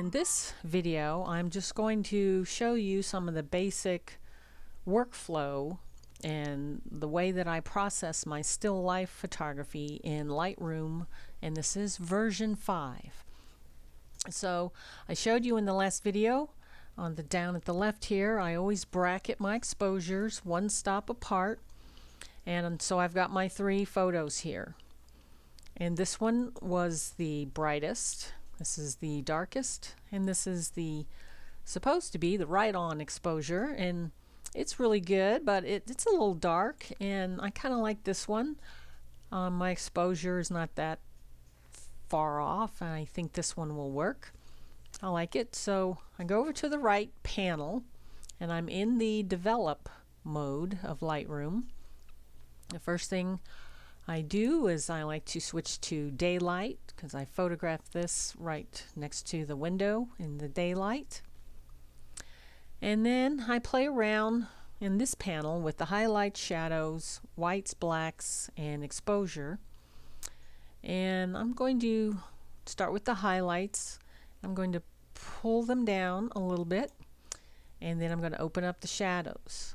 In this video, I'm just going to show you some of the basic workflow and the way that I process my still life photography in Lightroom, and this is version 5. So I showed you in the last video on the down at the left here, I always bracket my exposures one stop apart, and so I've got my 3 photos here. And this one was the brightest, this is the darkest, and this is the supposed to be the right-on exposure, and it's really good, but it's a little dark, and I kind of like this one. My exposure is not that far off, and I think this one will work. I like it. So I go over to the right panel, and I'm in the develop mode of Lightroom. The first thing I do is I like to switch to daylight, because I photographed this right next to the window in the daylight. And then I play around in this panel with the highlights, shadows, whites, blacks, and exposure. And I'm going to start with the highlights. I'm going to pull them down a little bit, and then I'm going to open up the shadows.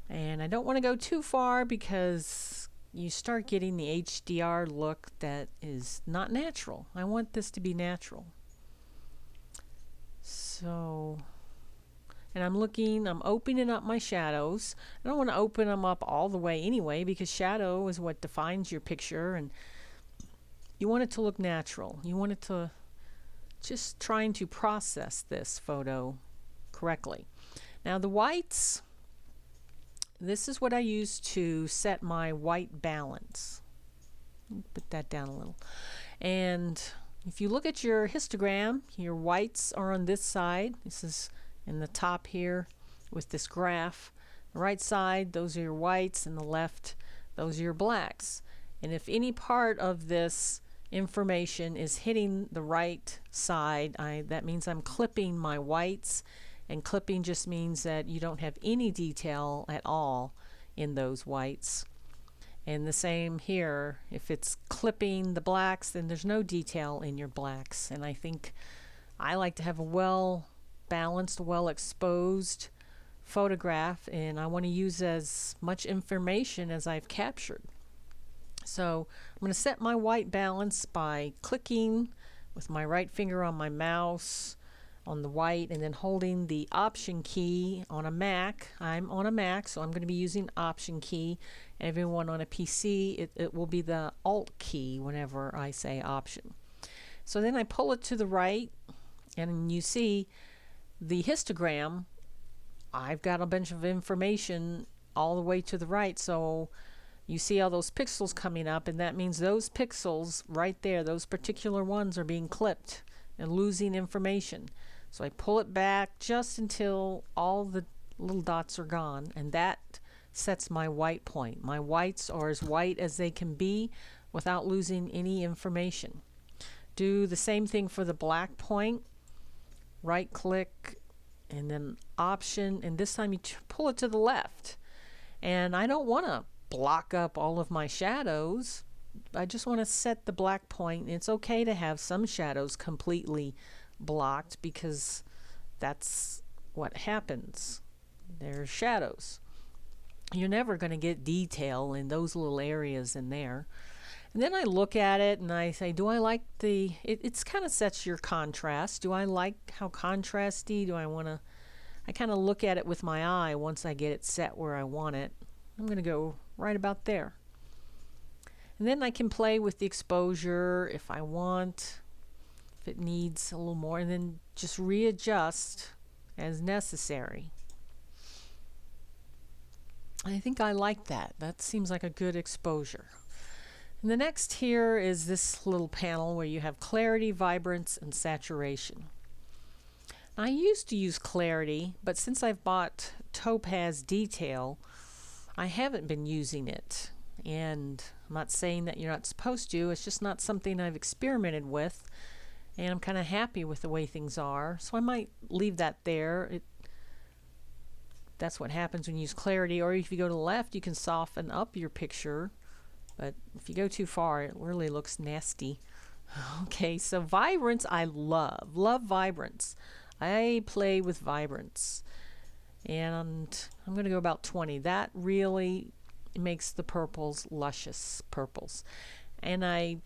And I don't want to go too far because you start getting the HDR look that is not natural. I want this to be natural. So, and I'm opening up my shadows. I don't want to open them up all the way anyway, because shadow is what defines your picture, and you want it to look natural. You want it to just trying to process this photo correctly. Now the whites, this is what I use to set my white balance. Put that down a little. And if you look at your histogram, your whites are on this side. This is in the top here with this graph. The right side, those are your whites, and the left, those are your blacks. And if any part of this information is hitting the right side, that means I'm clipping my whites, and clipping just means that you don't have any detail at all in those whites. And the same here, if it's clipping the blacks, then there's no detail in your blacks. And I think I like to have a well balanced, well exposed photograph, and I want to use as much information as I've captured. So I'm going to set my white balance by clicking with my right finger on my mouse on the white, and then holding the Option key on a Mac. I'm on a Mac, so I'm going to be using Option key. Everyone on a PC, it will be the Alt key whenever I say Option. So then I pull it to the right, and you see the histogram. I've got a bunch of information all the way to the right, so you see all those pixels coming up, and that means those pixels right there, those particular ones, are being clipped and losing information. So I pull it back just until all the little dots are gone, and that sets my white point. My whites are as white as they can be without losing any information. Do the same thing for the black point. Right click and then Option, and this time you pull it to the left. And I don't want to block up all of my shadows. I just want to set the black point. It's okay to have some shadows completely blocked, because that's what happens. There's shadows. You're never going to get detail in those little areas in there. And then I look at it and I say, do I like it's kind of sets your contrast. Do I like how contrasty? I kind of look at it with my eye once I get it set where I want it. I'm going to go right about there. And then I can play with the exposure if I want, if it needs a little more, and then just readjust as necessary. I think I like that. That seems like a good exposure. And the next here is this little panel where you have clarity, vibrance, and saturation. Now, I used to use clarity, but since I've bought Topaz Detail, I haven't been using it. And I'm not saying that you're not supposed to, it's just not something I've experimented with, and I'm kind of happy with the way things are, so I might leave that there. That's what happens when you use clarity. Or if you go to the left, you can soften up your picture, but if you go too far, it really looks nasty. Okay, so vibrance I love vibrance. I play with vibrance, and I'm going to go about 20. That really makes the purples luscious purples. And I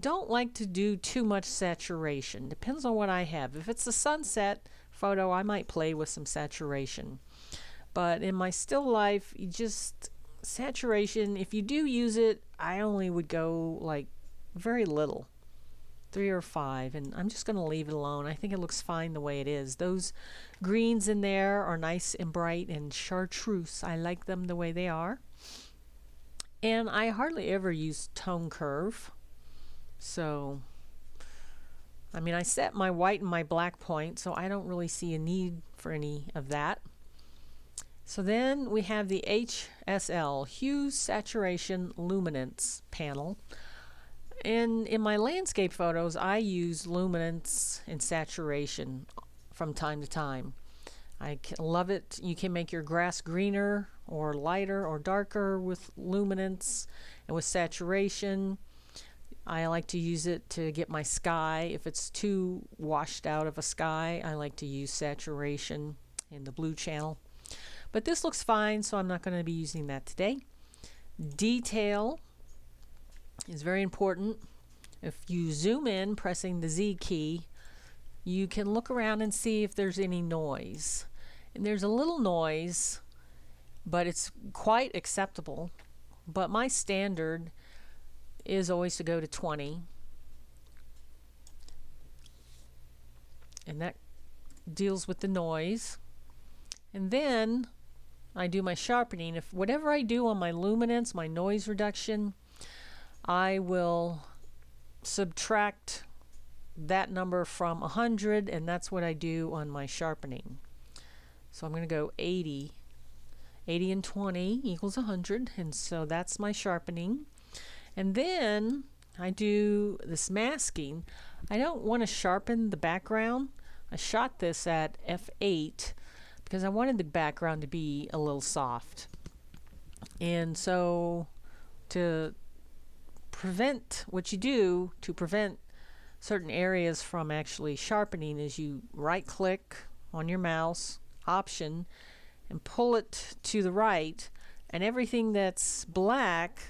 don't like to do too much saturation. Depends on what I have. If it's a sunset photo, I might play with some saturation. But in my still life, you just saturation, if you do use it, I only would go like very little, 3 or 5, and I'm just going to leave it alone. I think it looks fine the way it is. Those greens in there are nice and bright and chartreuse. I like them the way they are. And I hardly ever use tone curve. So, I mean, I set my white and my black point, so I don't really see a need for any of that. So then we have the HSL, Hue, Saturation, Luminance panel. And in my landscape photos, I use luminance and saturation from time to time. I love it. You can make your grass greener or lighter or darker with luminance and with saturation. I like to use it to get my sky. If it's too washed out of a sky, I like to use saturation in the blue channel. But this looks fine, so I'm not going to be using that today. Detail is very important. If you zoom in pressing the Z key, you can look around and see if there's any noise. And there's a little noise, but it's quite acceptable. But my standard is always to go to 20. And that deals with the noise. And then I do my sharpening. If whatever I do on my luminance, my noise reduction, I will subtract that number from 100, and that's what I do on my sharpening. So I'm going to go 80. 80 and 20 equals 100, and so that's my sharpening. And then I do this masking. I don't want to sharpen the background. I shot this at f8 because I wanted the background to be a little soft. And so to prevent what you do to prevent certain areas from actually sharpening is you right click on your mouse, option, and pull it to the right, and everything that's black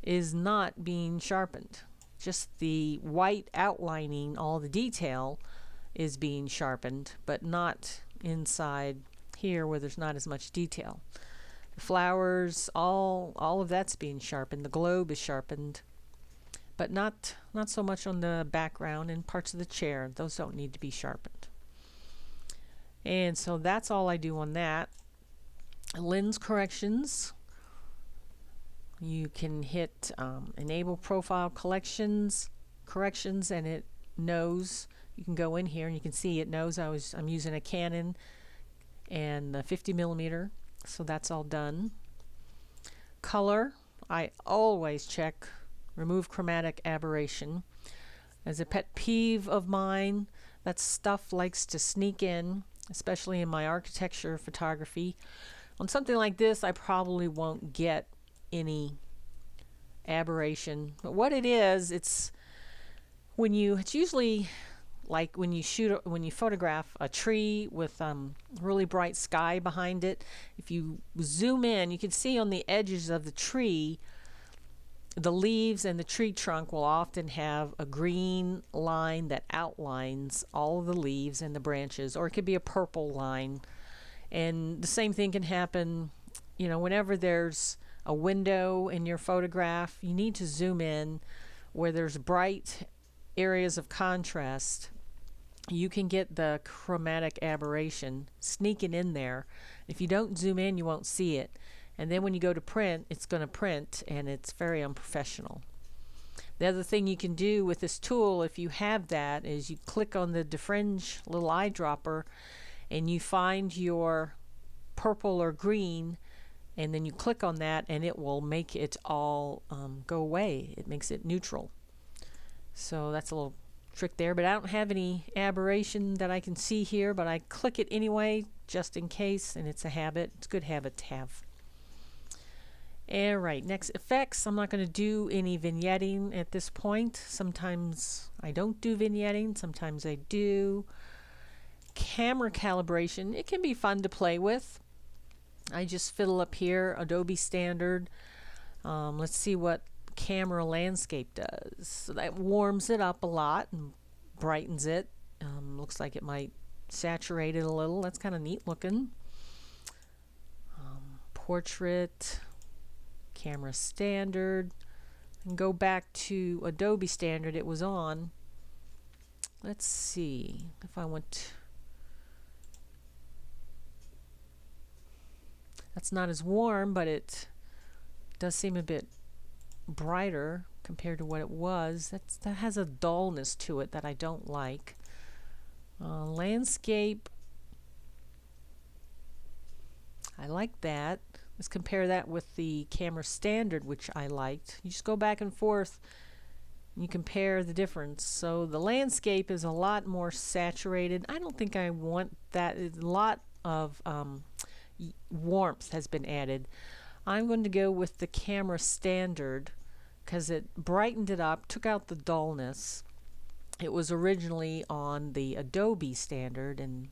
is not being sharpened. Just the white outlining all the detail is being sharpened, but not inside here where there's not as much detail. The flowers, all of that's being sharpened. The globe is sharpened, but not so much on the background and parts of the chair. Those don't need to be sharpened. And so that's all I do on that. Lens corrections. You can hit enable profile corrections, and it knows. You can go in here and you can see it knows I'm using a Canon and a 50mm, so that's all done. Color, I always check remove chromatic aberration. As a pet peeve of mine, that stuff likes to sneak in, especially in my architecture photography. On something like this, I probably won't get any aberration. But what it is, it's usually like when you photograph a tree with really bright sky behind it. If you zoom in, you can see on the edges of the tree, the leaves and the tree trunk will often have a green line that outlines all of the leaves and the branches, or it could be a purple line. And the same thing can happen, whenever there's a window in your photograph, you need to zoom in where there's bright areas of contrast. You can get the chromatic aberration sneaking in there. If you don't zoom in, you won't see it. And then when you go to print, it's going to print, and it's very unprofessional. The other thing you can do with this tool, if you have that, is you click on the defringe little eyedropper, and you find your purple or green, and then you click on that, and it will make it all go away. It makes it neutral. So that's a little trick there, but I don't have any aberration that I can see here, but I click it anyway just in case, and it's a habit. It's a good habit to have. All right, next effects. I'm not going to do any vignetting at this point. Sometimes I don't do vignetting, sometimes I do. Camera calibration, it can be fun to play with. I just fiddle up here, Adobe Standard. Let's see what camera landscape does. So that warms it up a lot and brightens it. Looks like it might saturate it a little. That's kind of neat looking. Portrait, camera standard, and go back to Adobe Standard it was on. Let's see if I want. That's not as warm, but it does seem a bit brighter compared to what it was. That has a dullness to it that I don't like. Landscape, I like that. Let's compare that with the camera standard, which I liked. You just go back and forth and you compare the difference. So the landscape is a lot more saturated. I don't think I want that. A lot of warmth has been added. I'm going to go with the camera standard because it brightened it up, took out the dullness. It was originally on the Adobe Standard, and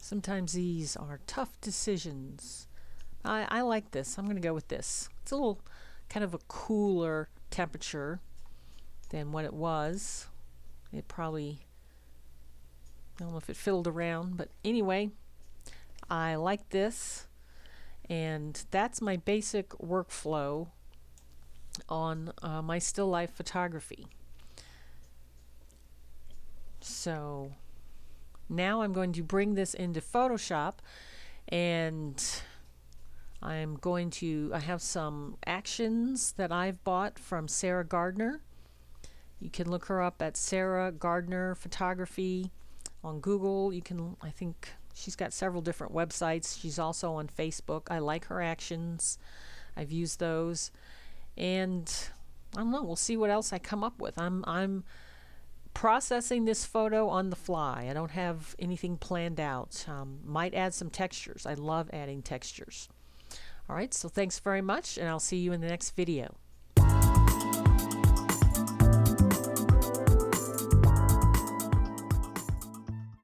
sometimes these are tough decisions. I like this. I'm going to go with this. It's a little kind of a cooler temperature than what it was. It probably, I don't know if it fiddled around, but anyway, I like this. And that's my basic workflow on my still life photography. So now I'm going to bring this into Photoshop, and I have some actions that I've bought from Sarah Gardner. You can look her up at Sarah Gardner Photography on Google. I think she's got several different websites. She's also on Facebook. I like her actions. I've used those. And I don't know, we'll see what else I come up with. I'm processing this photo on the fly. I don't have anything planned out. Might add some textures. I love adding textures. All right, so thanks very much, and I'll see you in the next video.